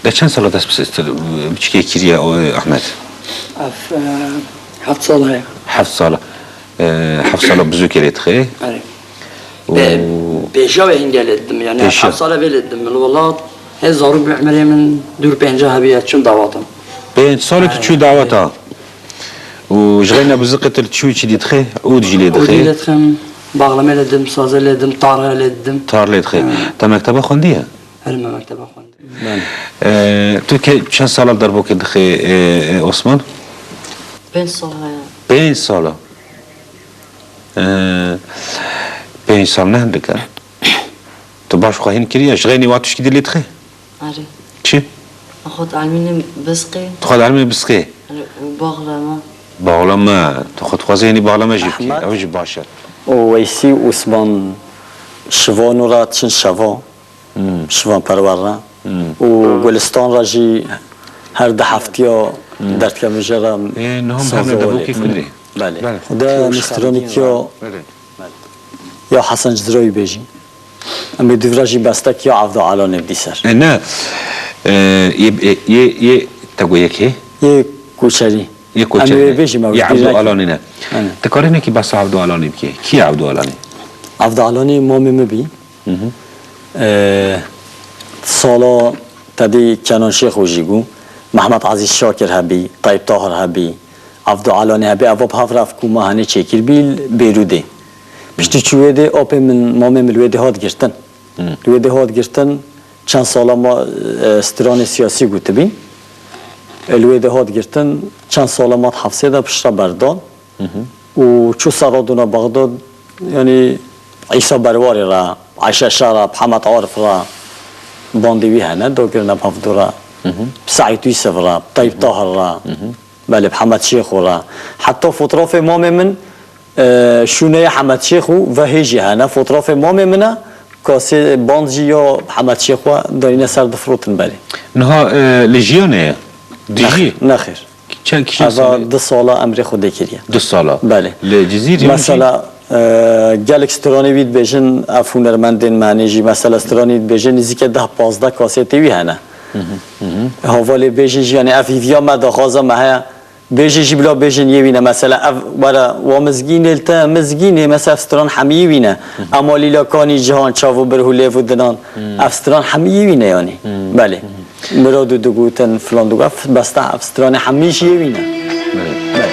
ده چند سال دست بس بچه کیریه احمد؟ 7 ساله. 7 ساله. 7 ساله بزرگ کردید خیلی؟ آره. بیشتر انگلیدم یعنی 7 ساله ولیدم. والله هزارو بعمری من دور 50 هبیت چون دعوتم. 5 ساله که چون دعوتا. و جرينا بزقة التشوي شدي تخي عود جليد خي عود خم باغلمه لدم سازه لدم طار لدم طار خي تا مكتبه خونديه هل ما مكتبه خوندي تو كي چند سال دربو كده خي عثمان 5 سال 5 سال 5 سال نه دكا تو باش خواهين كريا جريني واتش كده اللي تخي اري چي اخذ علمي بسقي تاخذ علمي بسقي باغلمه باغلما تاخذ خوازيني باغلما جبتي اوج باشا ويسي عثمان شوان را تشن شوان پرورا و گلستان راجي هر ده هفتیا در کمجرا نهم هم دبوكي كله بله ده مسترونيكيو يا حسن جدروي بيجي اما دفراجي بستك يا عبد الله نبدي سر نه يه تقول يكي يه کوچری يه کوچری يا عبد الله نه تكارينه كي بس عبد الله بكي كي عبد الله عبد الله مامي مبي سالا تدي كانون شيخ وجيگو محمد عزيز شاكر هبي طيب طاهر هبي عبد الله هبي ابو بحفرف كوما هني چيكير بيل بيرودي بشتي چويدي اوبي من مامي ملويدي هاد گرتن لويدي هاد گرتن چند سالا ما استران سياسي گوتبين الويدي هاد گرتن چند سالا ما حفظه دا پشتا بردان و چو سرادونا بغداد يعني عيسى برواري را عائشة شارع محمد عارف را باندوي هنا دوكرنا بحفظورا سعيد يوسف را طيب طاهر را بله محمد شيخ را حتى فطراف امام من شونه محمد شيخ و هيجي هنا فطراف امام منا كاسي باندجي يا محمد شيخ و دارين سر دفروتن بله نها لجيونه ديجي نخير هذا 2 ساله امر خود كريه 2 ساله بله لجزيره مثلا گلک استرانی بید بیشن افونرمندین معنیجی مثلا استرانی بید بیشن نزدیک 10-15 کاستی وی هنه حوالی بیشن یعنی افیویا مداخازا مه بیشی بلا بیشن یه وینه مثلا برا و مزگین التا مزگینه مثلا استران همیه وینه اما لیلا کانی جهان چاو برهوله و دنان استران همیه وینه یعنی بله مراد دو گوتن فلان دو گفت بسته استران همیشه یه وینه بله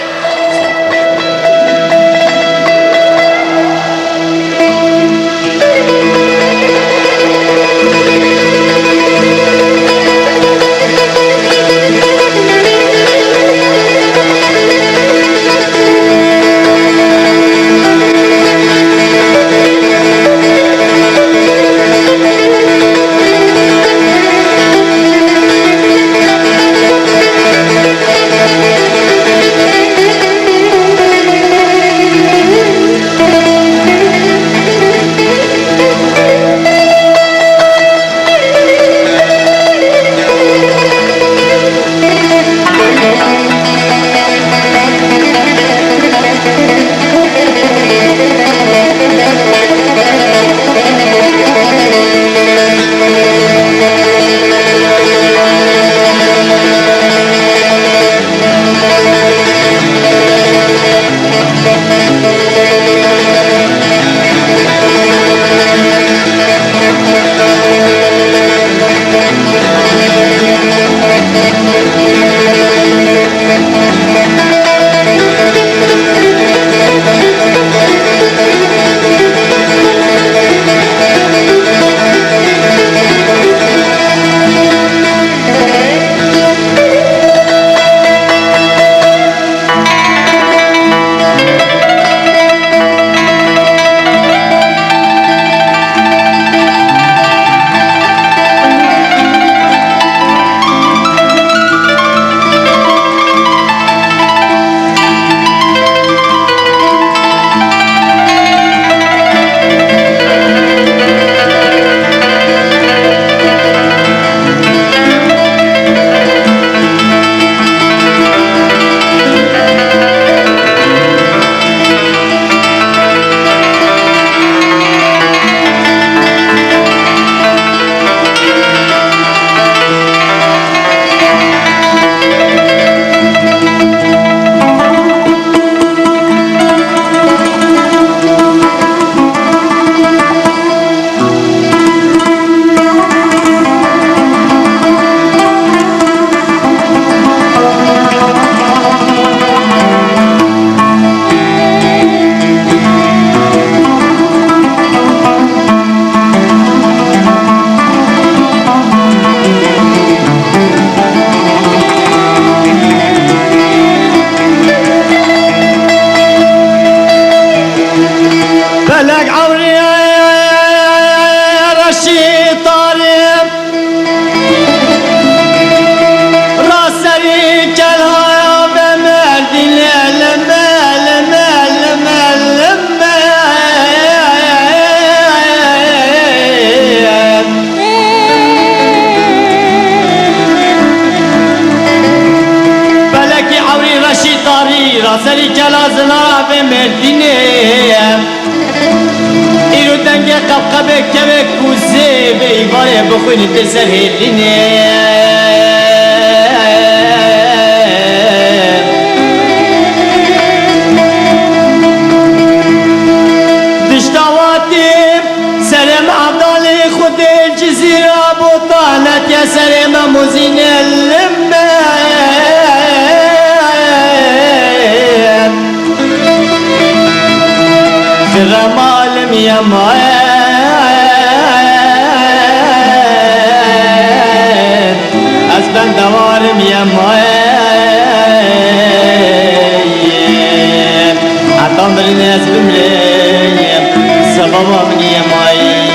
سری کلازنا به مردینه ایرو دنگ قبقبه کبه کوزه به ایواره بخونی تسر هلینه دشتاواتیم سرم عبدالی خود الجزیره بطانت یا سرم موزین اللمه رمالم يا معين أسبن دوارم يا معين عطام بالناس بمليم سببا من يا معين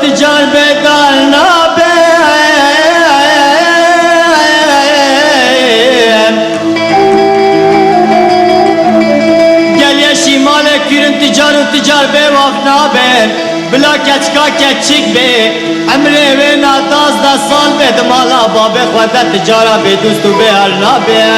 تجار بدار نابين قال يا شمال كيرن تجار بوقت نابين بلا كتكا كتشك بي عمري وين عطاز دا صال بيد مالا بابي خواتا تجارة بدوستو بهار نابين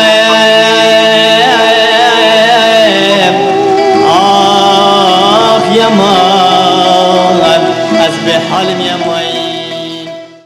آخ يا مان أسبح حالم يا مان